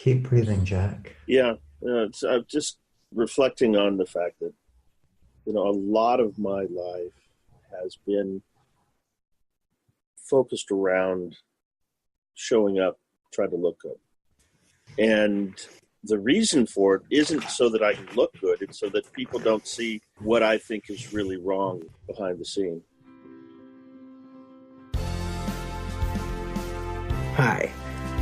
Keep breathing, Jack. Yeah, I'm just reflecting on the fact that, a lot of my life has been focused around showing up, trying to look good. And the reason for it isn't so that I can look good, it's so that people don't see what I think is really wrong behind the scene. Hi,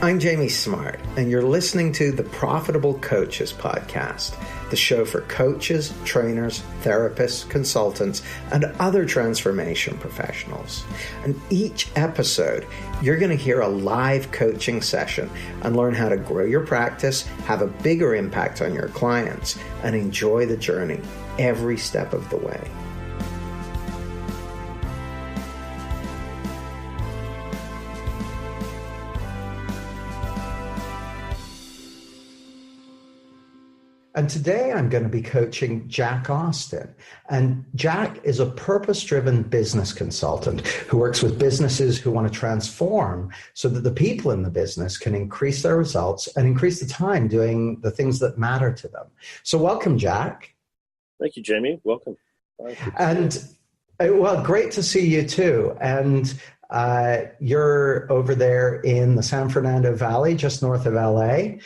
I'm Jamie Smart, and you're listening to the Profitable Coaches Podcast, the show for coaches, trainers, therapists, consultants, and other transformation professionals. And each episode, you're going to hear a live coaching session and learn how to grow your practice, have a bigger impact on your clients, and enjoy the journey every step of the way. And today I'm going to be coaching Jack Austin. And Jack is a purpose-driven business consultant who works with businesses who want to transform so that the people in the business can increase their results and increase the time doing the things that matter to them. So welcome, Jack. Thank you, Jamie. Welcome. And well, great to see you too. And you're over there in the San Fernando Valley, just north of LA.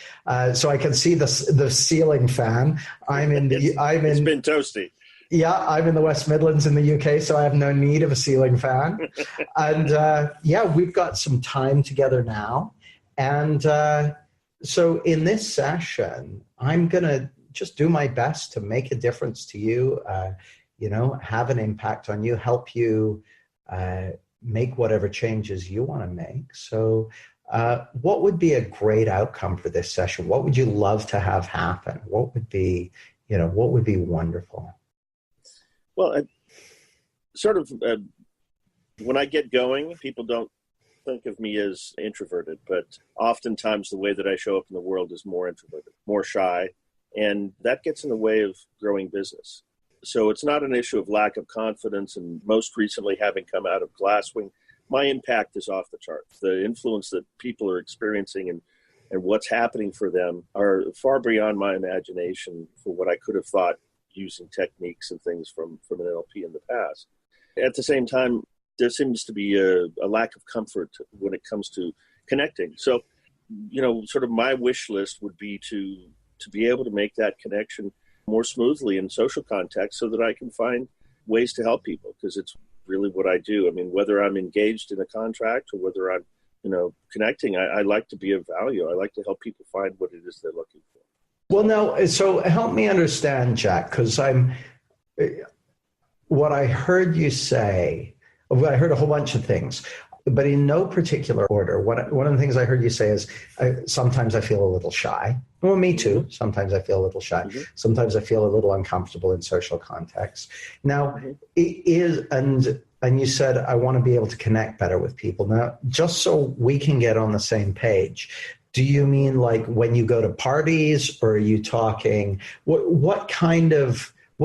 So I can see the ceiling fan. It's been toasty. Yeah, I'm in the West Midlands in the UK, so I have no need of a ceiling fan. And we've got some time together now. And so in this session, I'm going to just do my best to make a difference to you, have an impact on you, help you make whatever changes you want to make. So what would be a great outcome for this session? What would you love to have happen? What would be wonderful? Well, when I get going, people don't think of me as introverted, but oftentimes the way that I show up in the world is more introverted, more shy, and that gets in the way of growing business. So it's not an issue of lack of confidence, and most recently having come out of Glasswing, my impact is off the charts. The influence that people are experiencing and what's happening for them are far beyond my imagination for what I could have thought using techniques and things from an NLP in the past. At the same time, there seems to be a lack of comfort when it comes to connecting. So, sort of my wish list would be to be able to make that connection more smoothly in social context so that I can find ways to help people, because it's really what I do. I mean, whether I'm engaged in a contract or whether I'm, connecting, I like to be of value. I like to help people find what it is they're looking for. Well, no, so help me understand, Jack, because what I heard you say, I heard a whole bunch of things, but in no particular order. One of the things I heard you say is sometimes I feel a little shy. Well, me too. Sometimes I feel a little shy. Mm-hmm. Sometimes I feel a little uncomfortable in social contexts. Now, it is, and you said, I want to be able to connect better with people. Now, just so we can get on the same page, do you mean like when you go to parties, or are you talking, what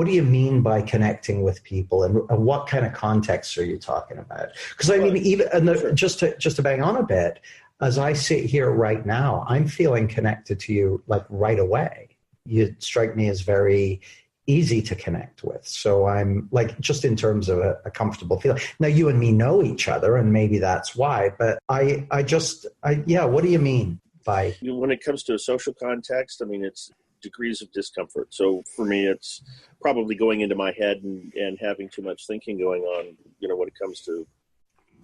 do you mean by connecting with people, and what kind of contexts are you talking about? Because I mean, just to bang on a bit, as I sit here right now, I'm feeling connected to you like right away. You strike me as very easy to connect with. So I'm like, just in terms of a comfortable feeling. Now you and me know each other, and maybe that's why, but what do you mean by? When it comes to a social context, I mean, it's degrees of discomfort. So for me, it's probably going into my head and having too much thinking going on, when it comes to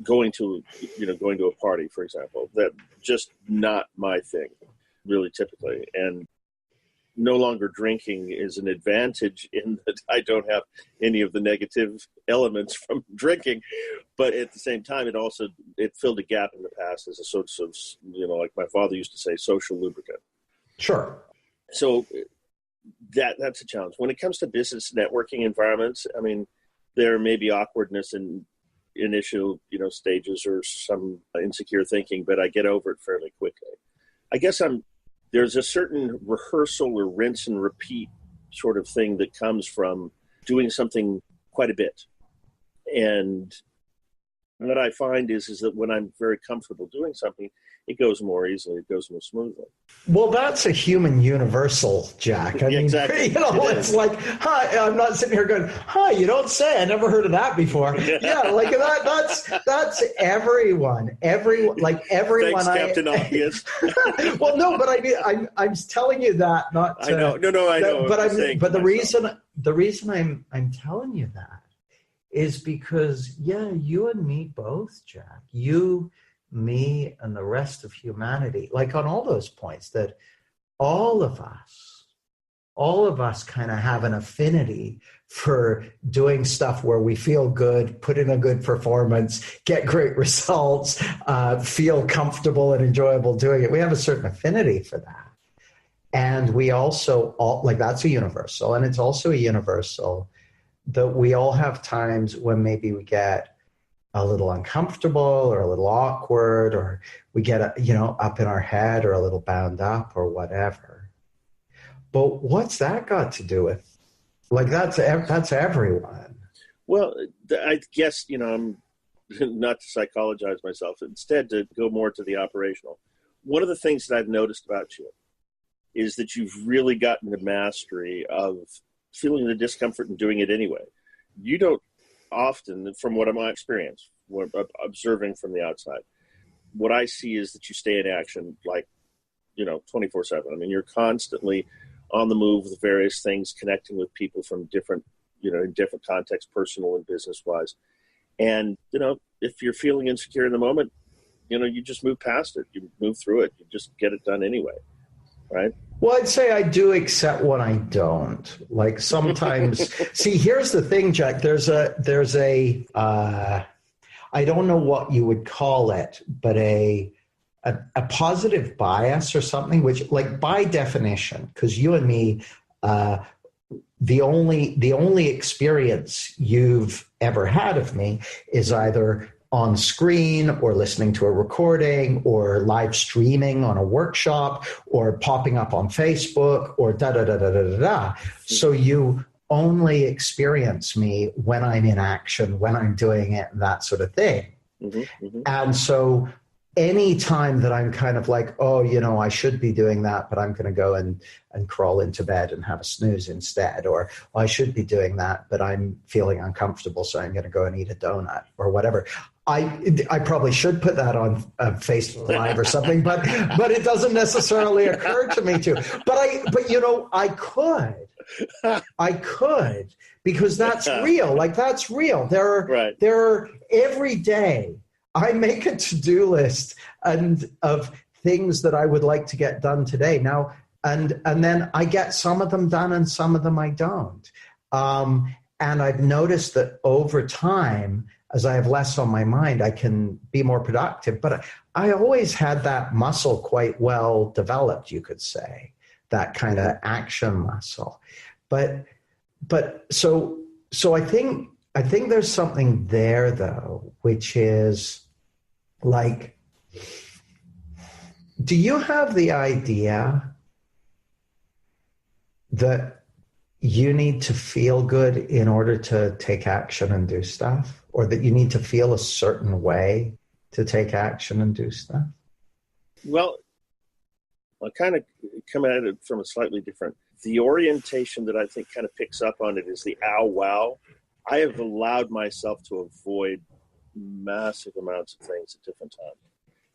going to a party, for example. That just not my thing, really, typically. And no longer drinking is an advantage in that I don't have any of the negative elements from drinking. But at the same time, it filled a gap in the past as a sort of, like my father used to say, social lubricant. Sure. So that's a challenge. When it comes to business networking environments, I mean, there may be awkwardness in initial, stages or some insecure thinking, but I get over it fairly quickly. I guess there's a certain rehearsal or rinse and repeat sort of thing that comes from doing something quite a bit. And what I find is that when I'm very comfortable doing something, it goes more easily. It goes more smoothly. Well, that's a human universal, Jack. I mean, exactly. It's like, hi, I'm not sitting here going, hi, you don't say, I never heard of that before. Yeah, like that's everyone. Everyone. Thanks, Captain Obvious. Well, no, but I mean, I'm telling you that not to, I know. No, I know. But the reason I'm telling you that is because, you and me both, Jack. You, me, and the rest of humanity, like on all those points, that all of us kind of have an affinity for doing stuff where we feel good, put in a good performance, get great results, feel comfortable and enjoyable doing it. We have a certain affinity for that. And we also, that's a universal. And it's also a universal that we all have times when maybe we get a little uncomfortable or a little awkward, or we get, up in our head or a little bound up or whatever. But what's that got to do with, that's everyone. Well, I guess, I'm not to psychologize myself, instead to go more to the operational. One of the things that I've noticed about you is that you've really gotten the mastery of feeling the discomfort and doing it anyway. You don't often, from what my experience, what I'm observing from the outside, what I see is that you stay in action 24/7. I mean, you're constantly on the move with various things, connecting with people from different, in different contexts, personal and business wise. And, if you're feeling insecure in the moment, you just move past it. You move through it. You just get it done anyway. Right? Well, I'd say I do, except when I don't. Like sometimes, see, here's the thing, Jack. There's a I don't know what you would call it, but a positive bias or something, which, like, by definition, because you and me, the only experience you've ever had of me is either on screen or listening to a recording or live streaming on a workshop or popping up on Facebook or da-da-da-da-da-da-da. So you only experience me when I'm in action, when I'm doing it, that sort of thing. Mm-hmm, mm-hmm. And so any time that I'm kind of like, I should be doing that, but I'm going to go and crawl into bed and have a snooze instead, or I should be doing that, but I'm feeling uncomfortable, so I'm going to go and eat a donut or whatever. I probably should put that on Facebook Live or something, but it doesn't necessarily occur to me to. But I could, because that's real. Like, that's real. There are every day I make a to-do list of things that I would like to get done today. Now, and then I get some of them done and some of them I don't. And I've noticed that over time, as I have less on my mind, I can be more productive. But I always had that muscle quite well developed, you could say, that kind of action muscle. But so I think there's something there, though, which is like, do you have the idea that you need to feel good in order to take action and do stuff? Or that you need to feel a certain way to take action and do stuff? Well, I'll kind of come at it from a slightly different. The orientation that I think kind of picks up on it is the ow, wow. I have allowed myself to avoid massive amounts of things at different times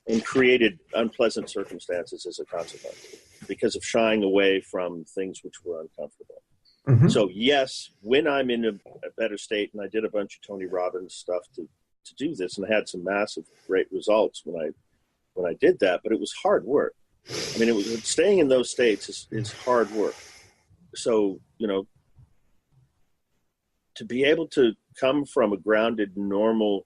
and created unpleasant circumstances as a consequence because of shying away from things which were uncomfortable. Mm-hmm. So yes, when I'm in a better state, and I did a bunch of Tony Robbins stuff to do this, and I had some massive great results when I did that, but it was hard work. I mean, staying in those states is hard work. So, to be able to come from a grounded, normal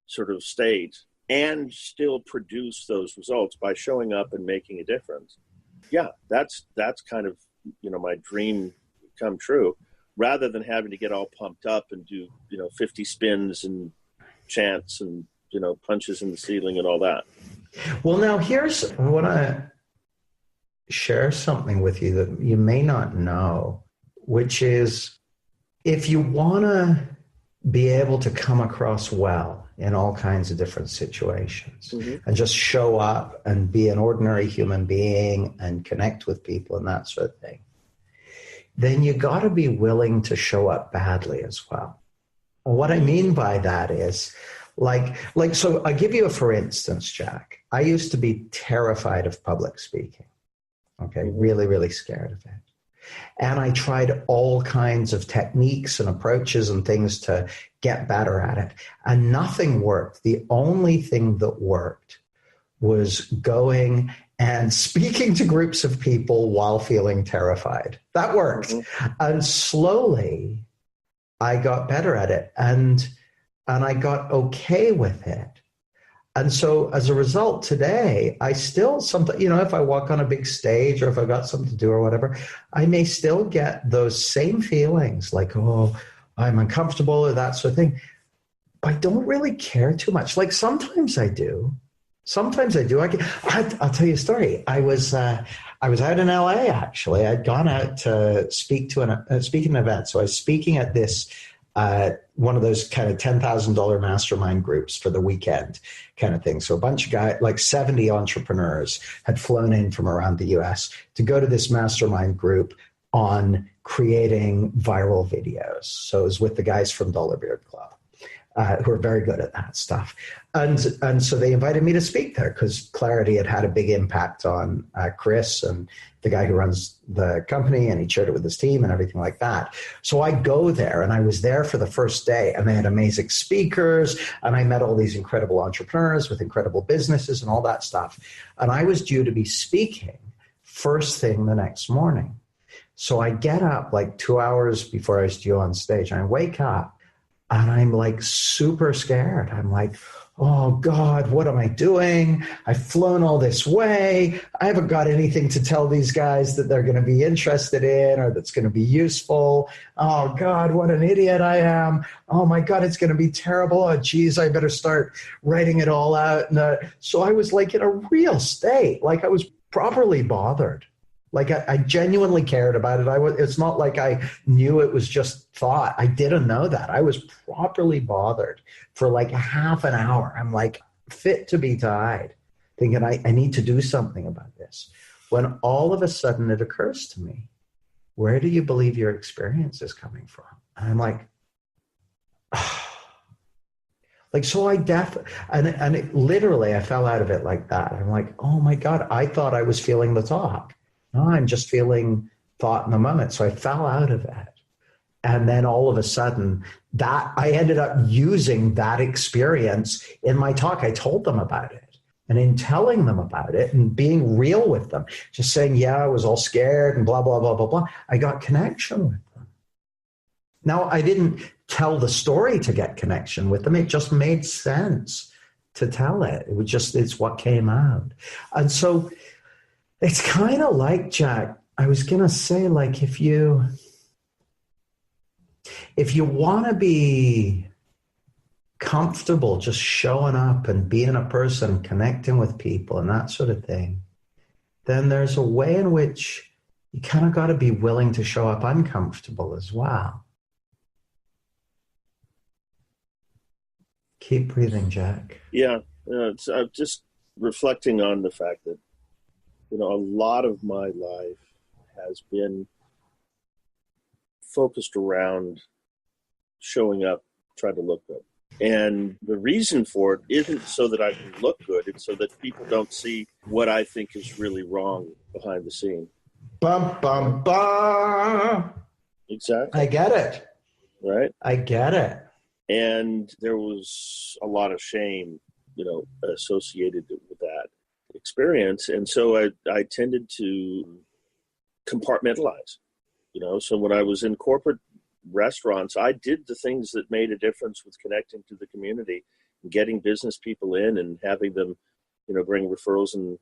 sort of state and still produce those results by showing up and making a difference. Yeah, that's kind of, my dream come true, rather than having to get all pumped up and do 50 spins and chants and punches in the ceiling and all that. Well, now I want to share something with you that you may not know, which is, if you want to be able to come across well in all kinds of different situations, and just show up and be an ordinary human being and connect with people and that sort of thing, then you got to be willing to show up badly as well. What I mean by that is, so I give you a for instance, Jack. I used to be terrified of public speaking. Okay, really, really scared of it. And I tried all kinds of techniques and approaches and things to get better at it. And nothing worked. The only thing that worked was going and speaking to groups of people while feeling terrified. That worked. And slowly I got better at it, and I got okay with it. And so as a result, today, I still sometimes, if I walk on a big stage or if I've got something to do or whatever, I may still get those same feelings like, oh, I'm uncomfortable or that sort of thing. I don't really care too much. Like sometimes I do. Sometimes I do. I'll tell you a story. I was out in LA, actually. I'd gone out to speak to an event. So I was speaking at this one of those kind of $10,000 mastermind groups for the weekend kind of thing. So a bunch of guys, like 70 entrepreneurs, had flown in from around the US to go to this mastermind group on creating viral videos. So it was with the guys from Dollar Beard Club, who are very good at that stuff. And so they invited me to speak there because Clarity had a big impact on Chris and the guy who runs the company, and he shared it with his team and everything like that. So I go there, and I was there for the first day, and they had amazing speakers, and I met all these incredible entrepreneurs with incredible businesses and all that stuff. And I was due to be speaking first thing the next morning. So I get up like 2 hours before I was due on stage, and I wake up, and I'm like super scared. I'm like, oh God, what am I doing? I've flown all this way. I haven't got anything to tell these guys that they're going to be interested in or that's going to be useful. Oh God, what an idiot I am. Oh my God, it's going to be terrible. Oh geez, I better start writing it all out. And, so I was like in a real state, like I was properly bothered. Like I genuinely cared about it. It's not like I knew it was just thought. I didn't know that. I was properly bothered for like a half an hour. I'm like fit to be tied, thinking I need to do something about this. When all of a sudden it occurs to me, where do you believe your experience is coming from? And I'm like, so I literally I fell out of it like that. I'm like, oh my God, I thought I was feeling the talk. No, I'm just feeling thought in the moment. So I fell out of it. And then all of a sudden that I ended up using that experience in my talk. I told them about it. And in telling them about it and being real with them, just saying, yeah, I was all scared and blah, blah, blah, blah, blah, I got connection with them. Now, I didn't tell the story to get connection with them. It just made sense to tell it. It's what came out. And so it's kind of like, Jack, I was going to say, like, if you want to be comfortable just showing up and being a person, connecting with people and that sort of thing, then there's a way in which you kind of got to be willing to show up uncomfortable as well. Keep breathing, Jack. Yeah, I'm just reflecting on the fact that, a lot of my life has been focused around showing up, trying to look good. And the reason for it isn't so that I can look good. It's so that people don't see what I think is really wrong behind the scene. Bum, bum, bum. Exactly. I get it. Right? I get it. And there was a lot of shame, associated with that experience. And so I tended to compartmentalize, so when I was in corporate restaurants, I did the things that made a difference with connecting to the community and getting business people in and having them, bring referrals and,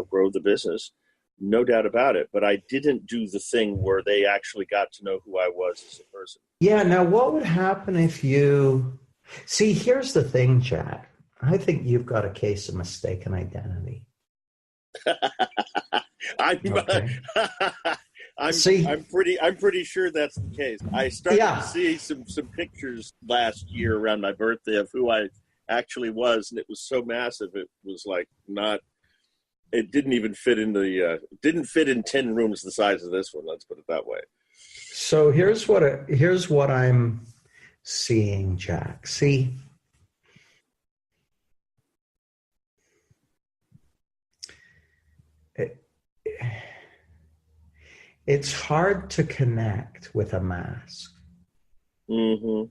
grow the business. No doubt about it. But I didn't do the thing where they actually got to know who I was as a person. Yeah. Now, what would happen if see, here's the thing, Jack. I think you've got a case of mistaken identity. I'm pretty sure that's the case. I started to see some pictures last year around my birthday of who I actually was, and it was so massive it was like not. It didn't even fit in didn't fit in 10 rooms the size of this one. Let's put it that way. So here's what I'm seeing, Jack. See, it's hard to connect with a mask. Mm-hmm.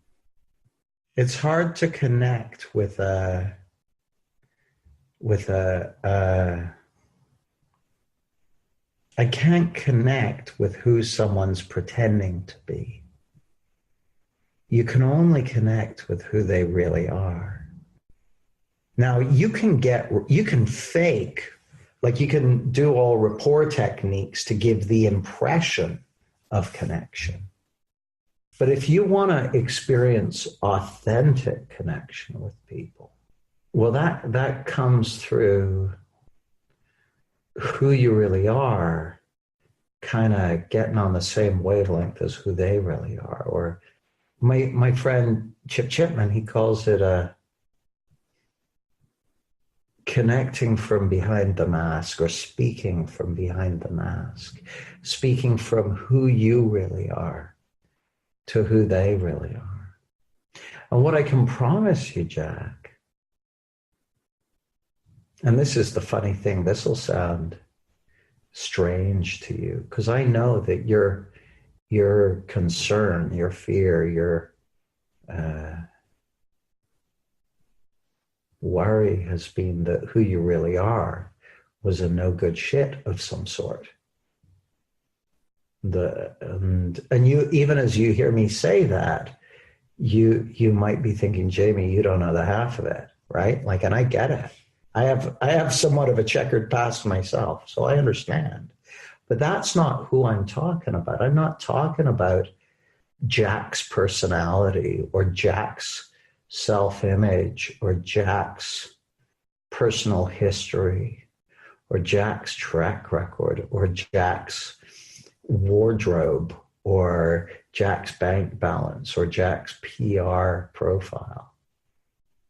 It's hard to connect with a I can't connect with who someone's pretending to be. You can only connect with who they really are. Now, you can fake, like you can do all rapport techniques to give the impression of connection. But if you want to experience authentic connection with people, well, that comes through who you really are, kind of getting on the same wavelength as who they really are. Or my friend Chip Chipman, he calls it a connecting from behind the mask, or speaking from behind the mask, speaking from who you really are to who they really are. And what I can promise you, Jack, and this is the funny thing, this will sound strange to you, because I know that your concern, your fear, your worry has been that who you really are was a no good shit of some sort. And you, even as you hear me say that, you might be thinking, Jamie, you don't know the half of it, right? Like, and I get it. I have somewhat of a checkered past myself, so I understand. But that's not who I'm talking about. I'm not talking about Jack's personality or Jack's self-image or Jack's personal history or Jack's track record or Jack's wardrobe or Jack's bank balance or Jack's PR profile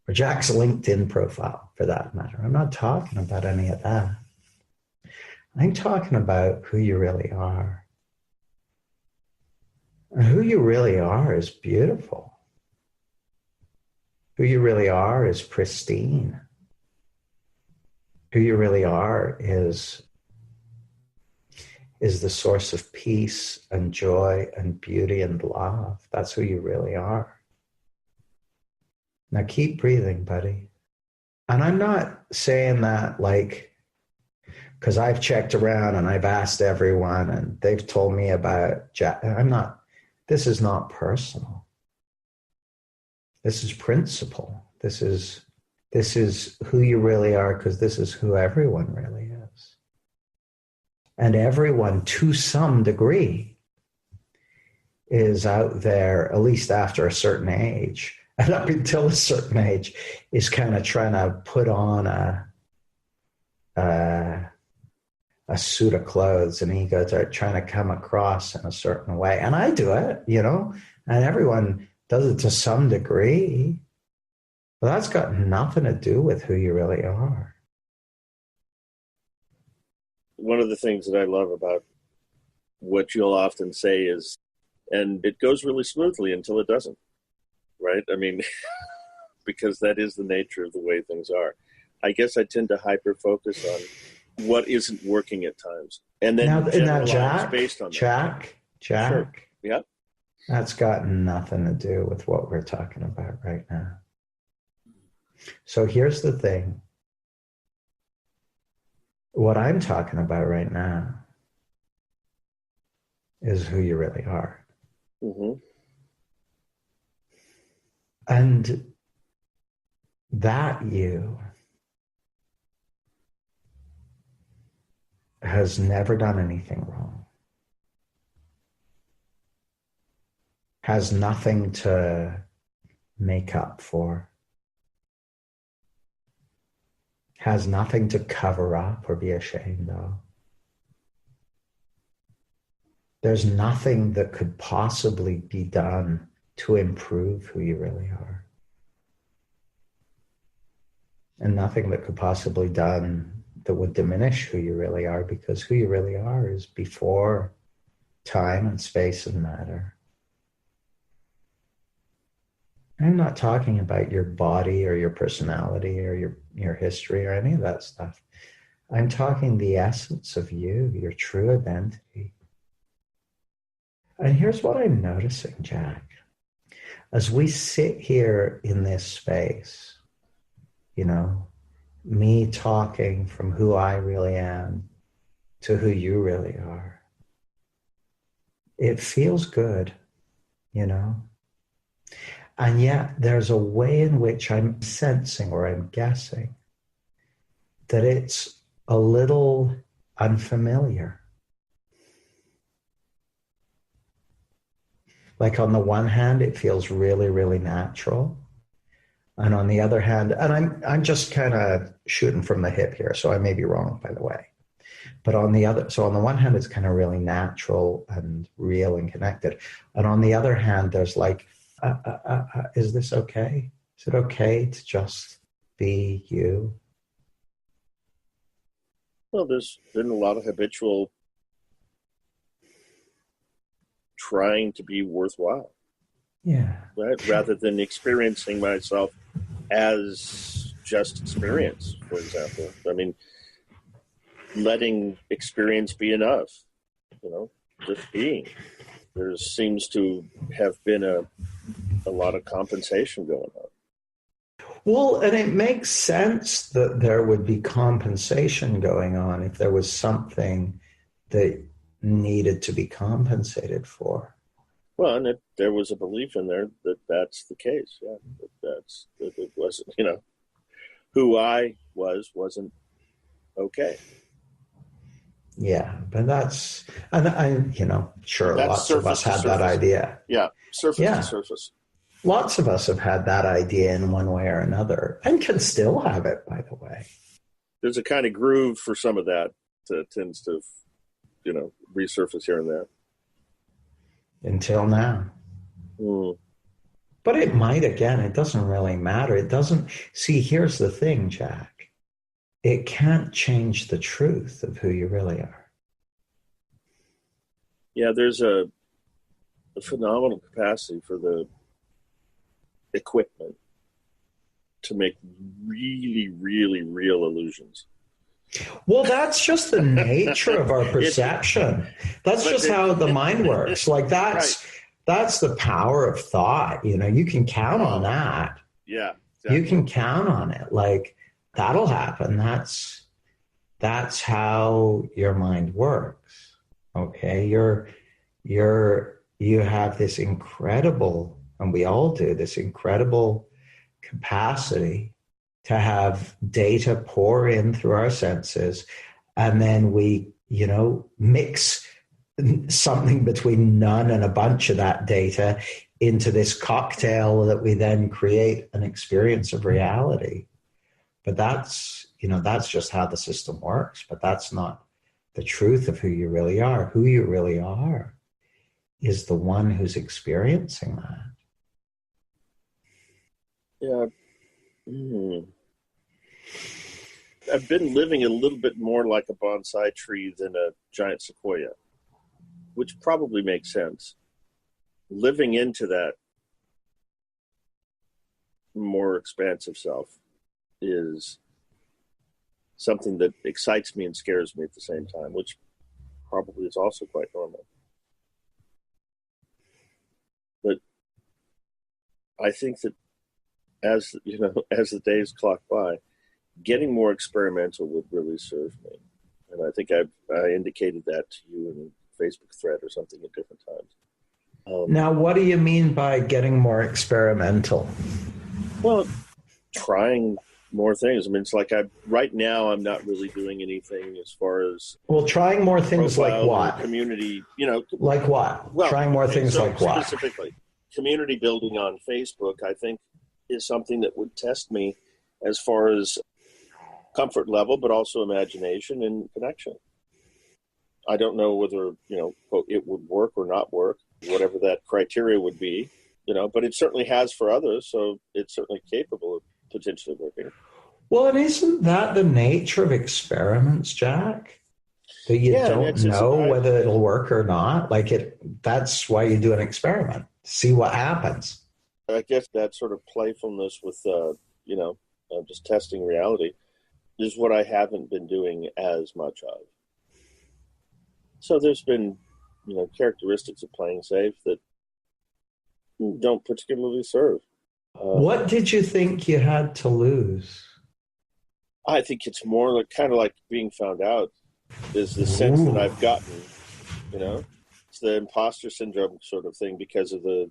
or Jack's LinkedIn profile, for that matter. I'm not talking about any of that. I'm talking about who you really are. And who you really are is beautiful. Who you really are is pristine. Who you really are is the source of peace and joy and beauty and love. That's who you really are. Now keep breathing, buddy. And I'm not saying that like, because I've checked around and I've asked everyone and they've told me about Jack. This is not personal. This is principle. This is who you really are, because this is who everyone really is. And everyone, to some degree, is out there, at least after a certain age, and up until a certain age, is kind of trying to put on a suit of clothes, and egos are trying to come across in a certain way. And I do it, and everyone does it to some degree. But that's got nothing to do with who you really are. One of the things that I love about what you'll often say is, and it goes really smoothly until it doesn't, right? I mean, because that is the nature of the way things are. I guess I tend to hyper-focus on what isn't working at times. And then generalize based on that. Jack. Sure. Yeah. That's got nothing to do with what we're talking about right now. So here's the thing. What I'm talking about right now is who you really are. Mm-hmm. And that you has never done anything wrong, has nothing to make up for, has nothing to cover up or be ashamed of. There's nothing that could possibly be done to improve who you really are. and nothing that could possibly done that would diminish who you really are, because who you really are is before time and space and matter. I'm not talking about your body or your personality or your history or any of that stuff. I'm talking the essence of you, your true identity. And here's what I'm noticing, Jack. As we sit here in this space, me talking from who I really am to who you really are, it feels good, And yet there's a way in which I'm sensing, or I'm guessing, that it's a little unfamiliar. Like on the one hand, it feels really, really natural. And on the other hand, and I'm just kind of shooting from the hip here, so I may be wrong, by the way. But on the one hand, it's kind of really natural and real and connected. And on the other hand, there's like, is this okay? Is it okay to just be you? Well, there's been a lot of habitual trying to be worthwhile. Yeah. Right? Rather than experiencing myself as just experience, for example. I mean, letting experience be enough, just being. There seems to have been a lot of compensation going on. Well, and it makes sense that there would be compensation going on if there was something that needed to be compensated for. Well, and there was a belief in there that that's the case. Yeah, that it wasn't, who I wasn't okay. Yeah, but sure, that's lots of us had that idea. Yeah, surface to surface. Lots of us have had that idea in one way or another, and can still have it, by the way. There's a kind of groove for some of that tends to, resurface here and there. Until now. Mm. But it might again. It doesn't really matter. It doesn't. See, here's the thing, Jack. It can't change the truth of who you really are. Yeah, there's a phenomenal capacity for the equipment to make really, really real illusions. Well, that's just the nature of our perception. That's just how the mind works. Like that's the power of thought. You can count on that. Yeah, exactly. You can count on it. Like that'll happen. That's how your mind works. Okay, you have this incredible, and we all do, this incredible capacity to have data pour in through our senses, and then we, mix something between none and a bunch of that data into this cocktail that we then create an experience of reality. But that's just how the system works. But that's not the truth of who you really are. Who you really are is the one who's experiencing that. Yeah. I've been living a little bit more like a bonsai tree than a giant sequoia, which probably makes sense. Living into that more expansive self is something that excites me and scares me at the same time, which probably is also quite normal. But I think that as the days clock by, getting more experimental would really serve me. And I think I indicated that to you in a Facebook thread or something at different times. Now, what do you mean by getting more experimental? Well, trying more things. I mean, it's like right now I'm not really doing anything as far as... Well, trying more things like what? Community, Like what? Well, trying more things like what? Specifically, community building on Facebook, I think, is something that would test me as far as comfort level, but also imagination and connection. I don't know whether, quote, it would work or not work, whatever that criteria would be, but it certainly has for others. So it's certainly capable of potentially working. Well, and isn't that the nature of experiments, Jack? That you Yeah, and don't know whether it'll work or not. That's why you do an experiment. See what happens. I guess that sort of playfulness with, just testing reality is what I haven't been doing as much of. So there's been, characteristics of playing safe that don't particularly serve. What did you think you had to lose? I think it's more like kind of like being found out is the sense that I've gotten, it's the imposter syndrome sort of thing because of the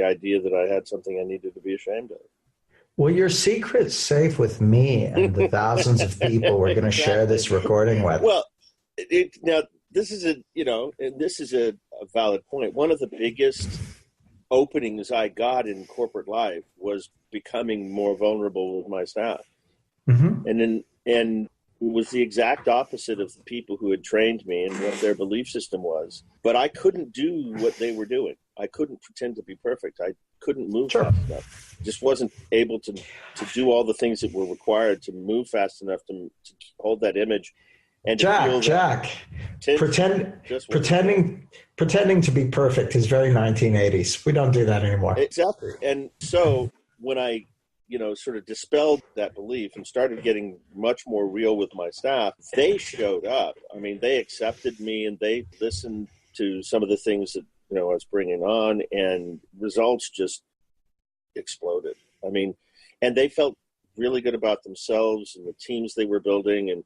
idea that I had something I needed to be ashamed of. Well, your secret's safe with me and the thousands of people we're going to share this recording with. Well, now this is a valid point. One of the biggest openings I got in corporate life was becoming more vulnerable with my staff. Mm-hmm. And it was the exact opposite of the people who had trained me and what their belief system was. But I couldn't do what they were doing. I couldn't pretend to be perfect. I couldn't move fast enough. Just wasn't able to do all the things that were required to move fast enough to hold that image. And Jack, pretending to be perfect is very 1980s. We don't do that anymore. Exactly. And so when I sort of dispelled that belief and started getting much more real with my staff, they showed up. I mean, they accepted me and they listened to some of the things that, I was bringing on, and results just exploded. I mean, and they felt really good about themselves and the teams they were building. And,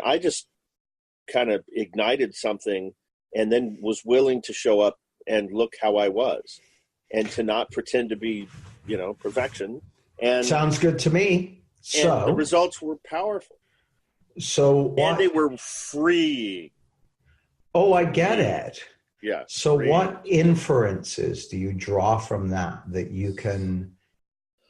I just kind of ignited something and then was willing to show up and look how I was and to not pretend to be, perfection. And sounds good to me. So the results were powerful. And they were free. Oh, I get it. Yeah. So what inferences do you draw from that you can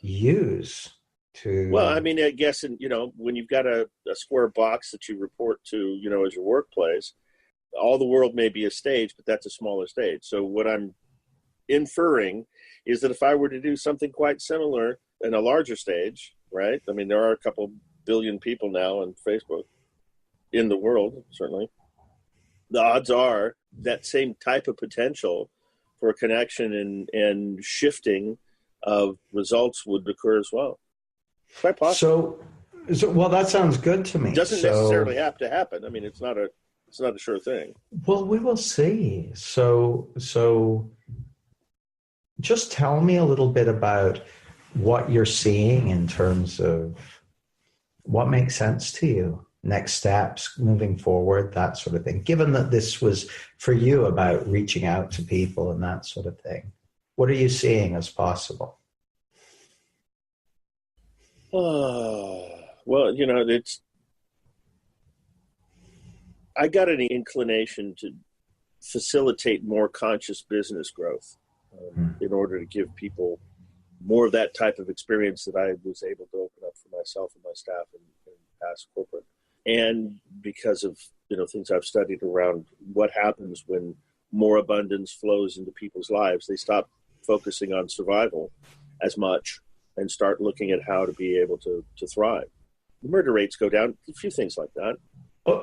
use to? Well, I mean, I guess, when you've got a square box that you report to, as your workplace, all the world may be a stage, but that's a smaller stage. So what I'm inferring is that if I were to do something quite similar in a larger stage, right? I mean, there are a couple billion people now on Facebook in the world, certainly. The odds are that same type of potential for connection and shifting of results would occur as well. Quite possible. So well, that sounds good to me. It doesn't necessarily have to happen. I mean, it's not a sure thing. Well, we will see. So just tell me a little bit about what you're seeing in terms of what makes sense to you. Next steps, moving forward, that sort of thing. Given that this was for you about reaching out to people and that sort of thing, what are you seeing as possible? Well, I got an inclination to facilitate more conscious business growth in order to give people more of that type of experience that I was able to open up for myself and my staff in past corporate. And because of, things I've studied around what happens when more abundance flows into people's lives, they stop focusing on survival as much and start looking at how to be able to thrive. The murder rates go down, a few things like that.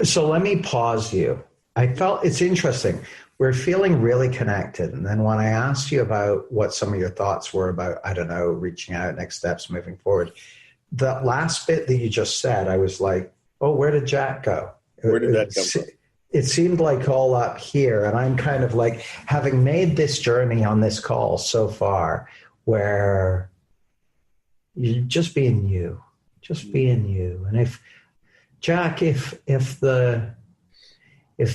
So let me pause you. I felt it's interesting. We're feeling really connected. And then when I asked you about what some of your thoughts were about, I don't know, reaching out, next steps, moving forward, the last bit that you just said, I was like, oh, where did Jack go? Where did that come from? It seemed like all up here. And I'm kind of like, having made this journey on this call so far, where you're just being you. And if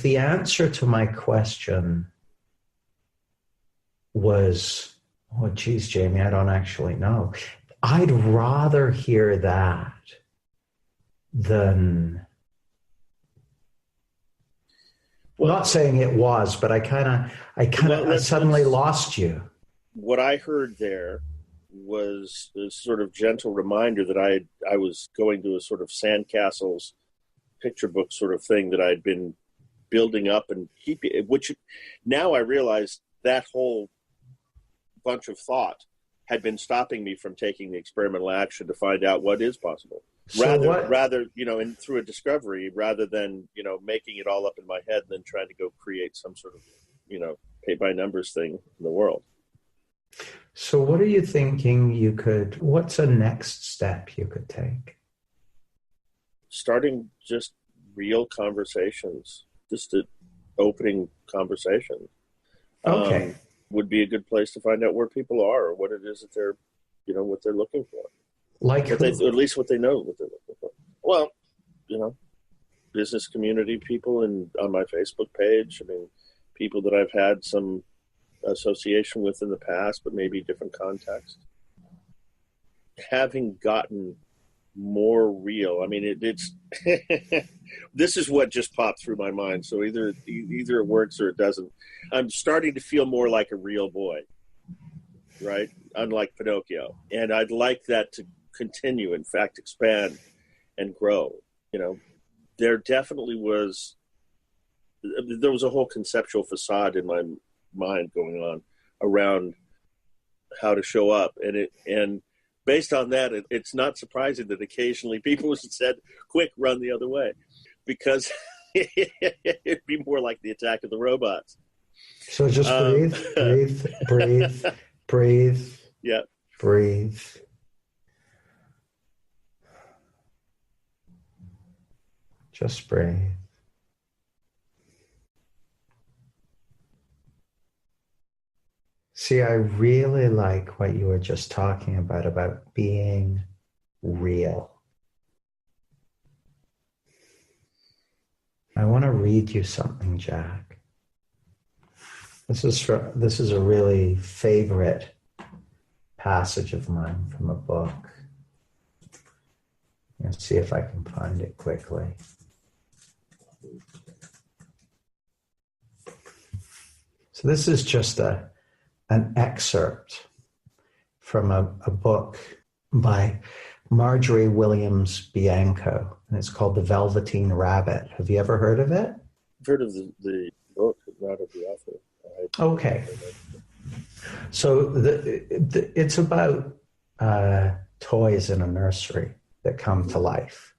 the answer to my question was, oh, geez, Jamie, I don't actually know, I'd rather hear that than, well, not saying it was, but I suddenly lost you. What I heard there was a sort of gentle reminder that I was going to a sort of sandcastles picture book sort of thing that I'd been building up and keeping, which now I realize that whole bunch of thought had been stopping me from taking the experimental action to find out what is possible. So Rather, through a discovery, rather than, making it all up in my head and then trying to go create some sort of, pay by numbers thing in the world. So what are you thinking what's a next step you could take? Starting just real conversations, just an opening conversation. Okay. Would be a good place to find out where people are or what it is that they're, what they're looking for. Like at least what they know what they're looking for. Well, business community people on my Facebook page. I mean, people that I've had some association with in the past, but maybe different context. Having gotten more real. I mean, it's this is what just popped through my mind. So either it works or it doesn't. I'm starting to feel more like a real boy, right? Unlike Pinocchio. And I'd like that to continue, in fact, expand and grow. There definitely was a whole conceptual facade in my mind going on around how to show up. And based on that, it's not surprising that occasionally people said, quick, run the other way, because it'd be more like the Attack of the Robots. So just breathe. Yeah. Breathe. Just breathe. See, I really like what you were just talking about being real. I want to read you something, Jack. This is a really favorite passage of mine from a book. Let's see if I can find it quickly. So this is just an excerpt from a book by Marjorie Williams Bianco, and it's called The Velveteen Rabbit. Have you ever heard of it? I've heard of the book, not of the author. Okay. So it's about toys in a nursery that come to life.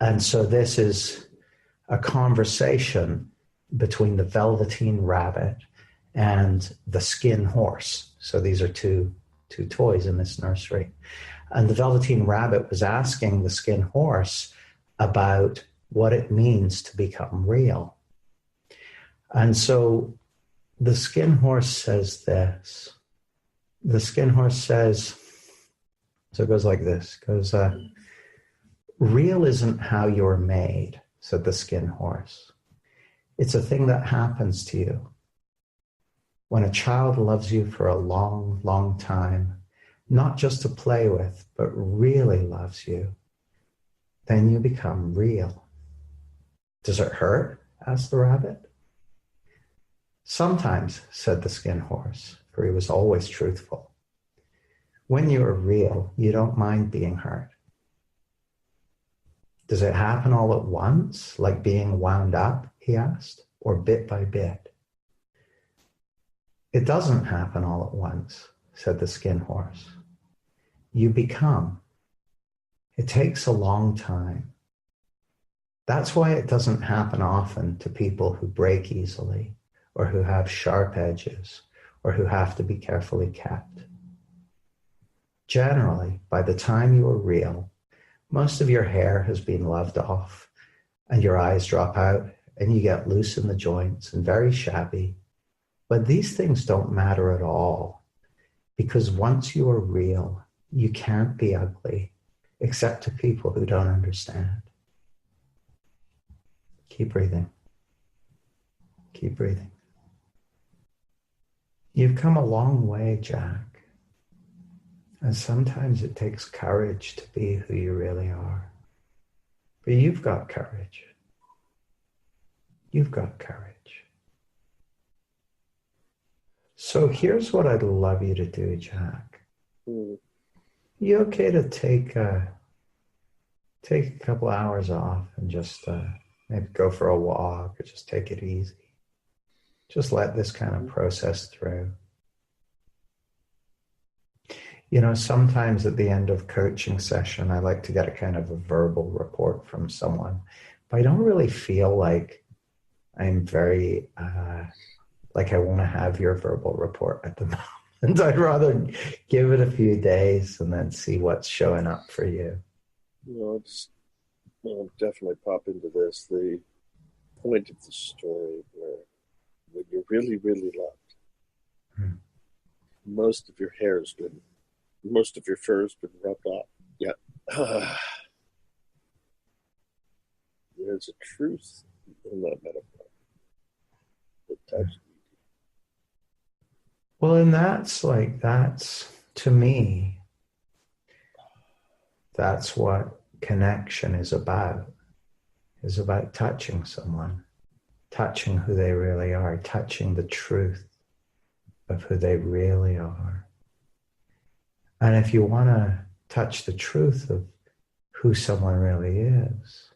And so this is a conversation between the Velveteen Rabbit and the Skin Horse. So these are two toys in this nursery. And the Velveteen Rabbit was asking the Skin Horse about what it means to become real. And so the Skin Horse says this. The Skin Horse says, so it goes like this, it goes, real isn't how you're made, said the Skin Horse. It's a thing that happens to you. When a child loves you for a long, long time, not just to play with, but really loves you, then you become real. Does it hurt? Asked the rabbit. Sometimes, said the Skin Horse, for he was always truthful. When you are real, you don't mind being hurt. Does it happen all at once, like being wound up, he asked, or bit by bit? It doesn't happen all at once, said the Skin Horse. You become. It takes a long time. That's why it doesn't happen often to people who break easily, or who have sharp edges, or who have to be carefully kept. Generally, by the time you are real, most of your hair has been loved off, and your eyes drop out, and you get loose in the joints and very shabby. But these things don't matter at all, because once you are real, you can't be ugly, except to people who don't understand. Keep breathing. Keep breathing. You've come a long way, Jack. And sometimes it takes courage to be who you really are. But you've got courage. You've got courage. So here's what I'd love you to do, Jack. You okay to take a couple hours off and just maybe go for a walk or just take it easy? Just let this kind of process through. Sometimes at the end of coaching session, I like to get a kind of a verbal report from someone, but I don't really feel like I'm very, like I want to have your verbal report at the moment. I'd rather give it a few days and then see what's showing up for you. I'll definitely pop into this. The point of the story where when you're really, really loved, most of your fur's been rubbed off. Yeah. There's a truth in that metaphor that touches me. Well, and that's to me, that's what connection is about touching someone, touching who they really are, touching the truth of who they really are. And if you want to touch the truth of who someone really is,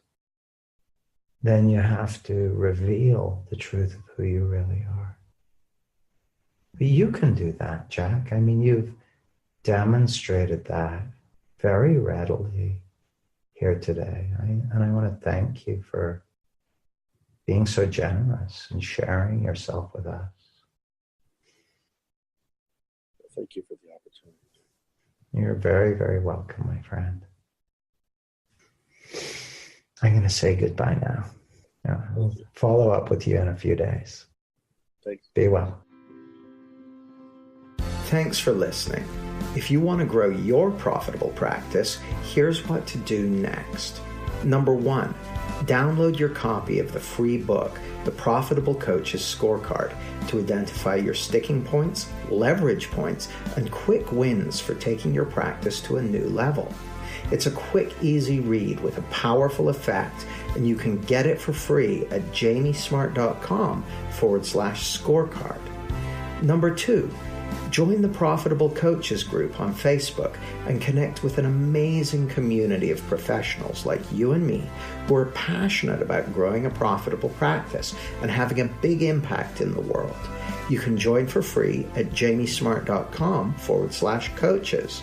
then you have to reveal the truth of who you really are. But you can do that, Jack. I mean, you've demonstrated that very readily here today. And I want to thank you for being so generous and sharing yourself with us. Thank you for the opportunity. You're very, very welcome, my friend. I'm going to say goodbye now. I'll follow up with you in a few days. Thanks. Be well. Thanks for listening. If you want to grow your profitable practice, here's what to do next. Number 1, download your copy of the free book, The Profitable Coach's Scorecard, to identify your sticking points, leverage points, and quick wins for taking your practice to a new level. It's a quick, easy read with a powerful effect, and you can get it for free at jamiesmart.com/scorecard. Number 2, join the Profitable Coaches group on Facebook and connect with an amazing community of professionals like you and me who are passionate about growing a profitable practice and having a big impact in the world. You can join for free at jamiesmart.com/coaches.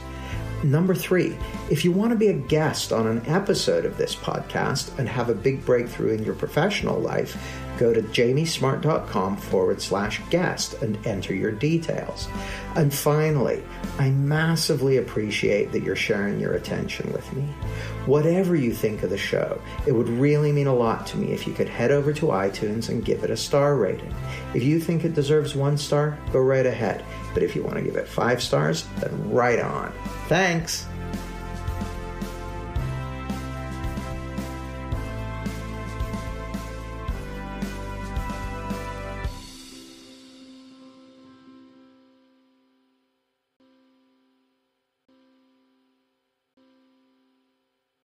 Number 3, if you want to be a guest on an episode of this podcast and have a big breakthrough in your professional life, go to jamiesmart.com/guest and enter your details. And finally, I massively appreciate that you're sharing your attention with me. Whatever you think of the show, it would really mean a lot to me if you could head over to iTunes and give it a star rating. If you think it deserves 1 star, go right ahead. But if you want to give it 5 stars, then right on. Thanks.